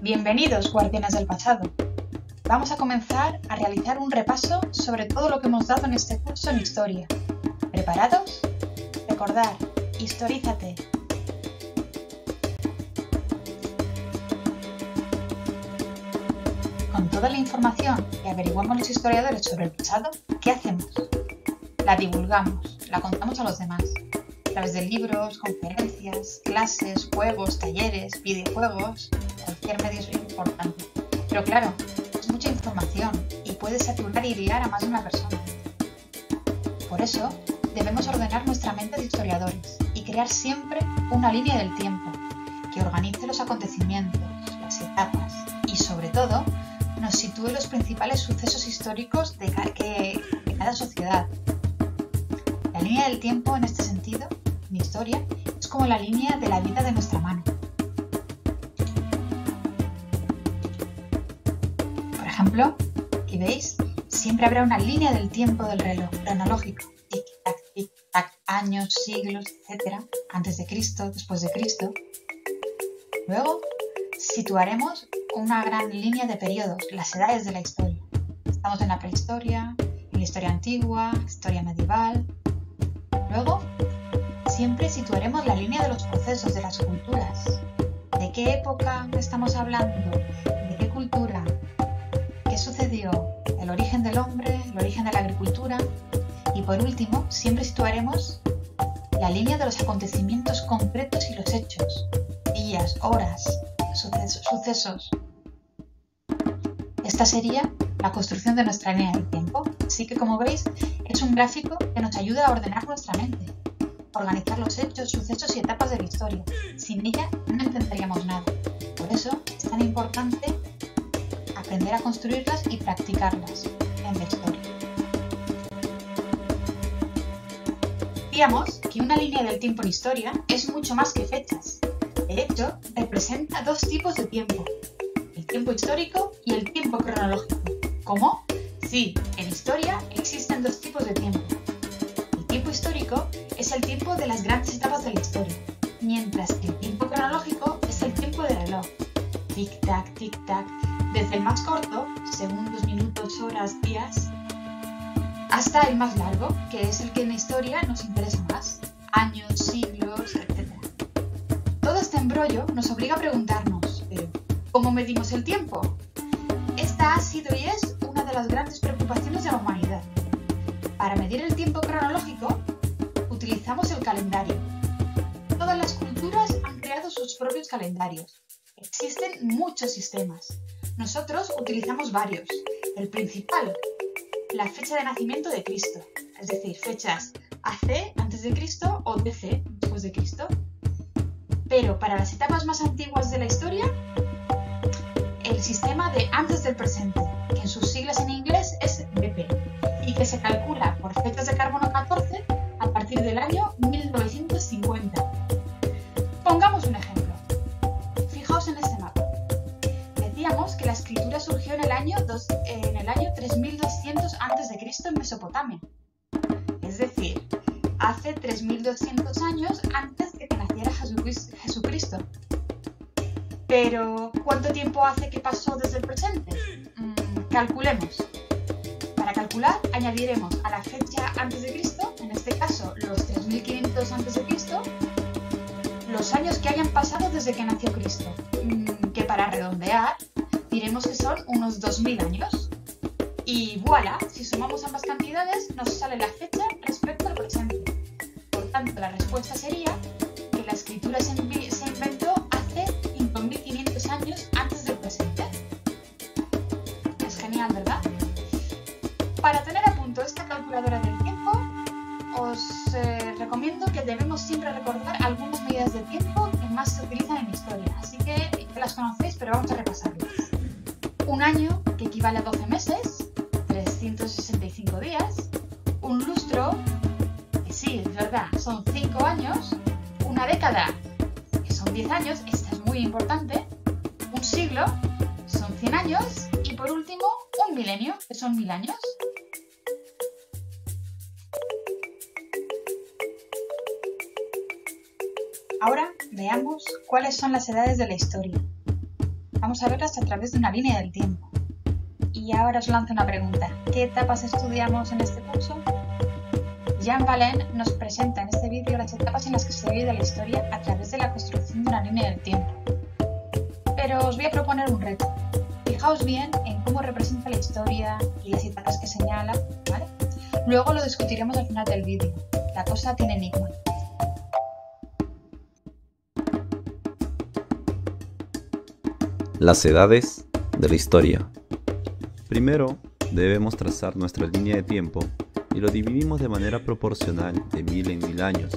Bienvenidos, guardianes del pasado. Vamos a comenzar a realizar un repaso sobre todo lo que hemos dado en este curso en Historia. ¿Preparados? Recordad, historizate. Con toda la información que averiguamos los historiadores sobre el pasado, ¿qué hacemos? La divulgamos, la contamos a los demás, a través de libros, conferencias, clases, juegos, talleres, videojuegos, cualquier medio es importante. Pero claro, es mucha información y puede saturar y liar a más de una persona. Por eso, debemos ordenar nuestra mente de historiadores y crear siempre una línea del tiempo que organice los acontecimientos, las etapas y, sobre todo, nos sitúe los principales sucesos históricos de cada sociedad. La línea del tiempo, en este sentido, en historia, es como la línea de la vida de nuestra mano. Por ejemplo, aquí veis, siempre habrá una línea del tiempo del reloj cronológico. Tic-tac, tic-tac, años, siglos, etc. Antes de Cristo, después de Cristo. Luego, situaremos una gran línea de periodos, las edades de la historia. Estamos en la prehistoria, en la historia antigua, historia medieval. Luego, siempre situaremos la línea de los procesos de las culturas. ¿De qué época estamos hablando? ¿De qué cultura? ¿Qué sucedió? El origen del hombre, el origen de la agricultura. Y por último, siempre situaremos la línea de los acontecimientos concretos y los hechos. Días, horas, sucesos. Esta sería la construcción de nuestra línea del tiempo. Así que, como veis, es un gráfico que nos ayuda a ordenar nuestra mente, organizar los hechos, sucesos y etapas de la historia. Sin ella no entenderíamos nada. Por eso es tan importante aprender a construirlas y practicarlas en la historia. Decíamos que una línea del tiempo en historia es mucho más que fechas. De hecho, representa dos tipos de tiempo: el tiempo histórico y el tiempo cronológico. ¿Cómo? Sí, en historia existen dos tipos de tiempo. El tiempo histórico es el tiempo de las grandes etapas de la historia, mientras que el tiempo cronológico es el tiempo del reloj. Tic-tac, tic-tac, desde el más corto, segundos, minutos, horas, días, hasta el más largo, que es el que en la historia nos interesa más: años, siglos, etc. Todo este embrollo nos obliga a preguntarnos, ¿pero cómo medimos el tiempo? Esta ha sido y es una de las grandes preocupaciones de la humanidad. Para medir el tiempo cronológico, utilizamos el calendario. Todas las culturas han creado sus propios calendarios. Existen muchos sistemas. Nosotros utilizamos varios. El principal, la fecha de nacimiento de Cristo, es decir, fechas AC, antes de Cristo, o DC, después de Cristo. Pero para las etapas más antiguas de la historia, el sistema de antes del presente, que en sus siglas en inglés es BP, y que se calcula por fechas de carbono 14 a partir del año 1950. Pongamos un ejemplo. Fijaos en este mapa. Decíamos que la escritura surgió en el año 3200 a.C. en Mesopotamia. Es decir, hace 3200 años antes de que naciera Jesucristo. Pero, ¿cuánto tiempo hace que pasó desde el presente? Calculemos. Para calcular, añadiremos a la fecha antes de Cristo, en este caso los 3500 antes de Cristo, los años que hayan pasado desde que nació Cristo, que para redondear diremos que son unos 2000 años. Y voilà, si sumamos ambas cantidades nos sale la fecha respecto al presente. Por tanto, la respuesta sería que la escritura se inventó hace 5500 años antes del presente. Es genial, ¿verdad? Para tener a punto esta calculadora del tiempo, os recomiendo que debemos siempre recordar algunas medidas de tiempo que más se utilizan en historia. Así que ya las conocéis, pero vamos a repasarlas. Un año, que equivale a 12 meses, 365 días. Un lustro, que sí, es verdad, son 5 años. Una década, que son 10 años, esta es muy importante. Un siglo, son 100 años. Y por último, un milenio, que son 1000 años. Ahora veamos cuáles son las edades de la historia. Vamos a verlas a través de una línea del tiempo. Y ahora os lanzo una pregunta. ¿Qué etapas estudiamos en este curso? Jean Valin nos presenta en este vídeo las etapas en las que se divide la historia a través de la construcción de una línea del tiempo. Pero os voy a proponer un reto. Fijaos bien en cómo representa la historia y las etapas que señala, ¿vale? Luego lo discutiremos al final del vídeo. La cosa tiene enigma. Las edades de la historia. Primero, debemos trazar nuestra línea de tiempo y lo dividimos de manera proporcional de 1000 en 1000 años,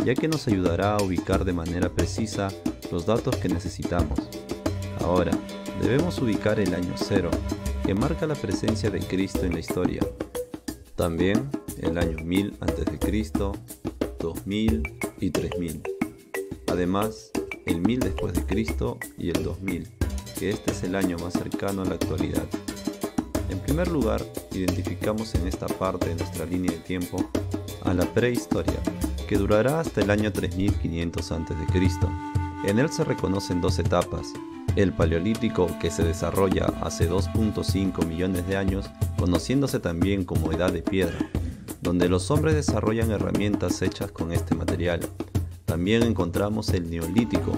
ya que nos ayudará a ubicar de manera precisa los datos que necesitamos. Ahora, debemos ubicar el año 0, que marca la presencia de Cristo en la historia. También el año 1000 a.C., 2000 y 3000. Además, el 1000 después de Cristo y el 2000, que este es el año más cercano a la actualidad. En primer lugar, identificamos en esta parte de nuestra línea de tiempo a la prehistoria, que durará hasta el año 3500 a.C. En él se reconocen dos etapas: el paleolítico, que se desarrolla hace 2.5 millones de años, conociéndose también como Edad de Piedra, donde los hombres desarrollan herramientas hechas con este material. También encontramos el Neolítico,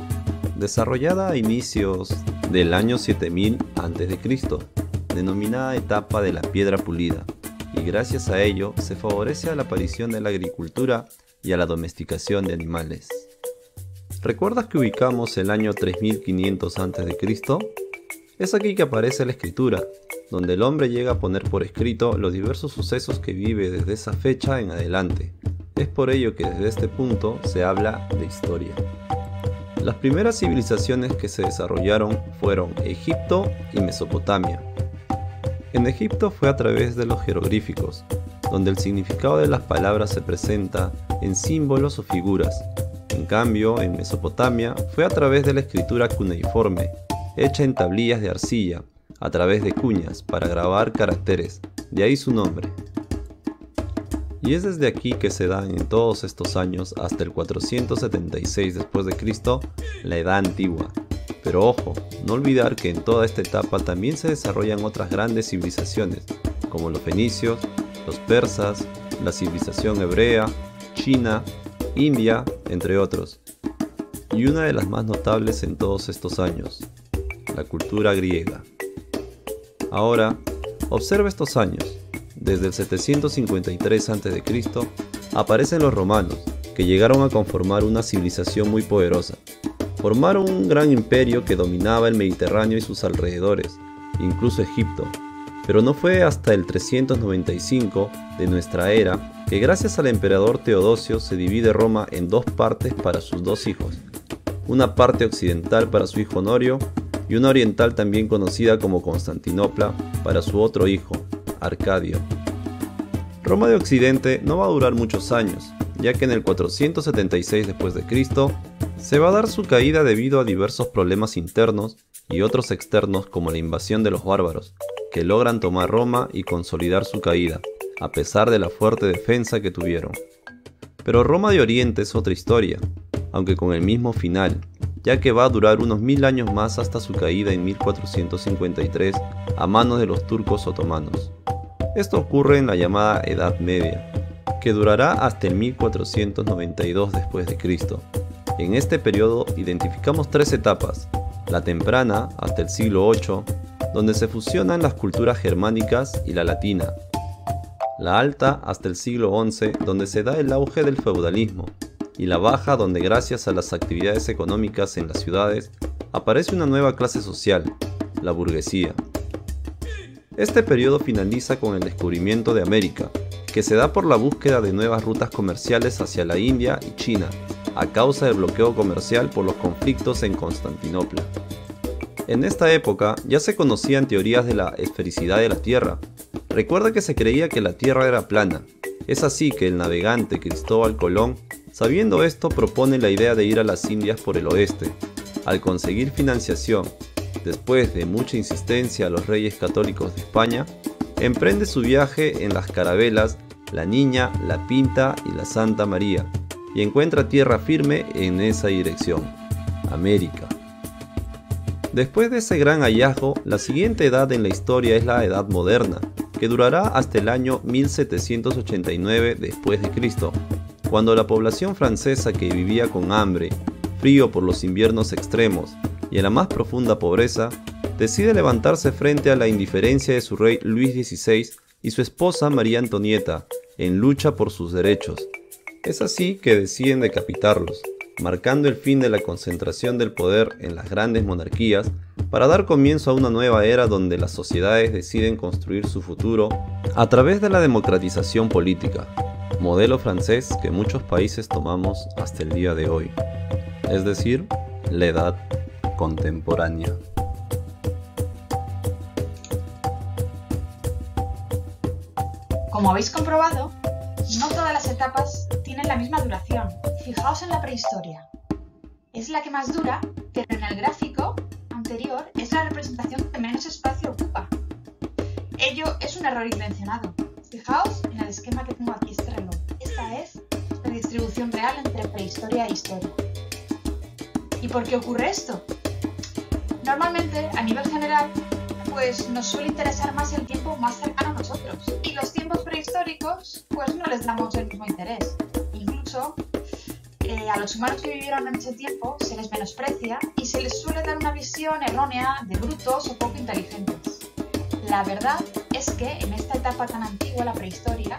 desarrollada a inicios del año 7000 a.C., denominada etapa de la piedra pulida, y gracias a ello se favorece a la aparición de la agricultura y a la domesticación de animales. ¿Recuerdas que ubicamos el año 3500 a.C.? Es aquí que aparece la escritura, donde el hombre llega a poner por escrito los diversos sucesos que vive desde esa fecha en adelante. Es por ello que desde este punto se habla de historia. Las primeras civilizaciones que se desarrollaron fueron Egipto y Mesopotamia. En Egipto fue a través de los jeroglíficos, donde el significado de las palabras se presenta en símbolos o figuras. En cambio, en Mesopotamia fue a través de la escritura cuneiforme, hecha en tablillas de arcilla, a través de cuñas para grabar caracteres, de ahí su nombre. Y es desde aquí que se dan en todos estos años hasta el 476 después de Cristo, la Edad Antigua. Pero ojo, no olvidar que en toda esta etapa también se desarrollan otras grandes civilizaciones, como los fenicios, los persas, la civilización hebrea, China, India, entre otros. Y una de las más notables en todos estos años, la cultura griega. Ahora, observa estos años. Desde el 753 a.C. aparecen los romanos, que llegaron a conformar una civilización muy poderosa. Formaron un gran imperio que dominaba el Mediterráneo y sus alrededores, incluso Egipto. Pero no fue hasta el 395 de nuestra era que gracias al emperador Teodosio se divide Roma en dos partes para sus dos hijos. Una parte occidental para su hijo Honorio y una oriental también conocida como Constantinopla para su otro hijo, Arcadio. Roma de Occidente no va a durar muchos años, ya que en el 476 después de Cristo se va a dar su caída debido a diversos problemas internos y otros externos como la invasión de los bárbaros, que logran tomar Roma y consolidar su caída, a pesar de la fuerte defensa que tuvieron. Pero Roma de Oriente es otra historia, aunque con el mismo final, ya que va a durar unos 1000 años más hasta su caída en 1453 a manos de los turcos otomanos. Esto ocurre en la llamada Edad Media, que durará hasta el 1492 después de Cristo. En este periodo identificamos tres etapas: la temprana hasta el siglo VIII, donde se fusionan las culturas germánicas y la latina; la alta hasta el siglo XI, donde se da el auge del feudalismo; y la baja, donde gracias a las actividades económicas en las ciudades aparece una nueva clase social, la burguesía. Este periodo finaliza con el descubrimiento de América, que se da por la búsqueda de nuevas rutas comerciales hacia la India y China, a causa del bloqueo comercial por los conflictos en Constantinopla. En esta época ya se conocían teorías de la esfericidad de la Tierra. Recuerda que se creía que la Tierra era plana. Es así que el navegante Cristóbal Colón, sabiendo esto, propone la idea de ir a las Indias por el oeste. Al conseguir financiación, después de mucha insistencia a los reyes católicos de España, emprende su viaje en las carabelas La Niña, La Pinta y la Santa María, y encuentra tierra firme en esa dirección, América. Después de ese gran hallazgo, la siguiente edad en la historia es la Edad Moderna, que durará hasta el año 1789 después de Cristo, cuando la población francesa, que vivía con hambre, frío por los inviernos extremos y en la más profunda pobreza, decide levantarse frente a la indiferencia de su rey Luis XVI y su esposa María Antonieta, en lucha por sus derechos. Es así que deciden decapitarlos, marcando el fin de la concentración del poder en las grandes monarquías para dar comienzo a una nueva era donde las sociedades deciden construir su futuro a través de la democratización política, modelo francés que muchos países tomamos hasta el día de hoy, es decir, la edad contemporánea. Como habéis comprobado, no todas las etapas tienen la misma duración. Fijaos en la prehistoria. Es la que más dura, pero en el gráfico anterior es la representación que menos espacio ocupa. Ello es un error intencionado. Fijaos en el esquema que tengo aquí, este reloj. Esta es la distribución real entre prehistoria e historia. ¿Y por qué ocurre esto? Normalmente, a nivel general, pues nos suele interesar más el tiempo más cercano a nosotros. Y los tiempos prehistóricos, pues no les damos el mismo interés. Incluso a los humanos que vivieron en ese tiempo se les menosprecia y se les suele dar una visión errónea de brutos o poco inteligentes. La verdad es que en esta etapa tan antigua, la prehistoria,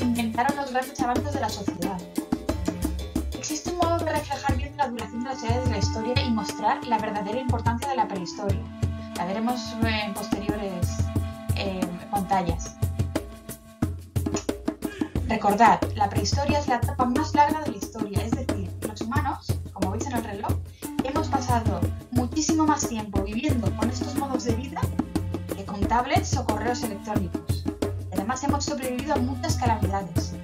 inventaron los grandes avances de la sociedad. Existe un modo de reflejar bien la duración de las edades de la historia y mostrar la verdadera importancia de la prehistoria. La veremos en posteriores pantallas. Recordad, la prehistoria es la etapa más larga de la historia, es decir, los humanos, como veis en el reloj, hemos pasado muchísimo más tiempo viviendo con estos modos de vida que con tablets o correos electrónicos. Además, hemos sobrevivido a muchas calamidades.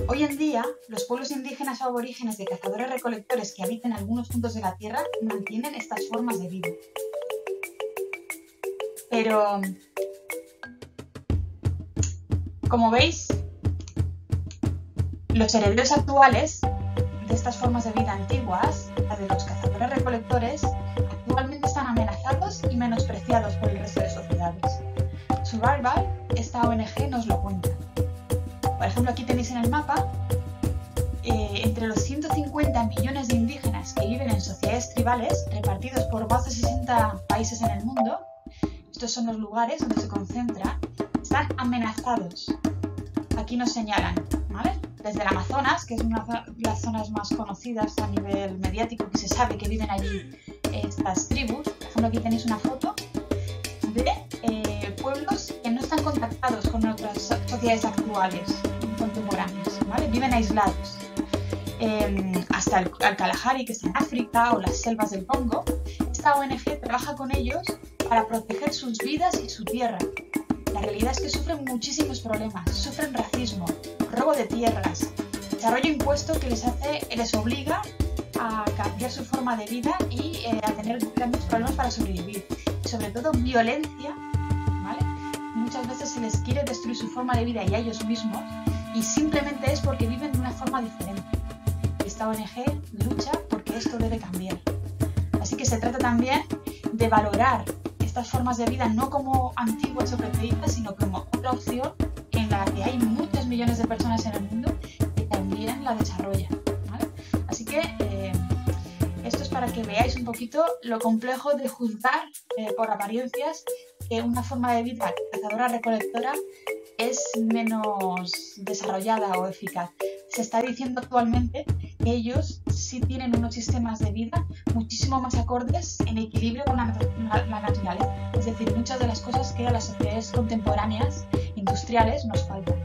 Hoy en día, los pueblos indígenas o aborígenes de cazadores-recolectores que habitan algunos puntos de la Tierra mantienen estas formas de vida. Pero, como veis, los herederos actuales de estas formas de vida antiguas, la de los cazadores-recolectores, actualmente están amenazados y menospreciados por el resto de sociedades. Survival, esta ONG, nos lo cuenta. Por ejemplo, aquí tenéis en el mapa, entre los 150 millones de indígenas que viven en sociedades tribales, repartidos por más de 60 países en el mundo, estos son los lugares donde se concentra, están amenazados. Aquí nos señalan, ¿vale? Desde el Amazonas, que es una de las zonas más conocidas a nivel mediático, que se sabe que viven allí estas tribus. Por ejemplo, aquí tenéis una foto de pueblos que no están contactados con otras sociedades actuales, contemporáneas, ¿vale? Viven aislados. Hasta el Kalahari, que está en África, o las selvas del Congo. Esta ONG trabaja con ellos para proteger sus vidas y su tierra. La realidad es que sufren muchísimos problemas, sufren racismo, robo de tierras, desarrollo impuesto que les obliga a cambiar su forma de vida y a tener grandes problemas para sobrevivir. Y sobre todo violencia, ¿vale? Muchas veces se les quiere destruir su forma de vida y a ellos mismos, y simplemente es porque viven de una forma diferente. Esta ONG lucha porque esto debe cambiar. Así que se trata también de valorar estas formas de vida no como antiguas o preferidas, sino como otra opción en la que hay muchos millones de personas en el mundo que también la desarrollan, ¿vale? Así que esto es para que veáis un poquito lo complejo de juzgar por apariencias que una forma de vida cazadora-recolectora es menos desarrollada o eficaz. Se está diciendo actualmente que ellos sí tienen unos sistemas de vida muchísimo más acordes en equilibrio con la naturaleza. Es decir, muchas de las cosas que a las sociedades contemporáneas industriales nos faltan.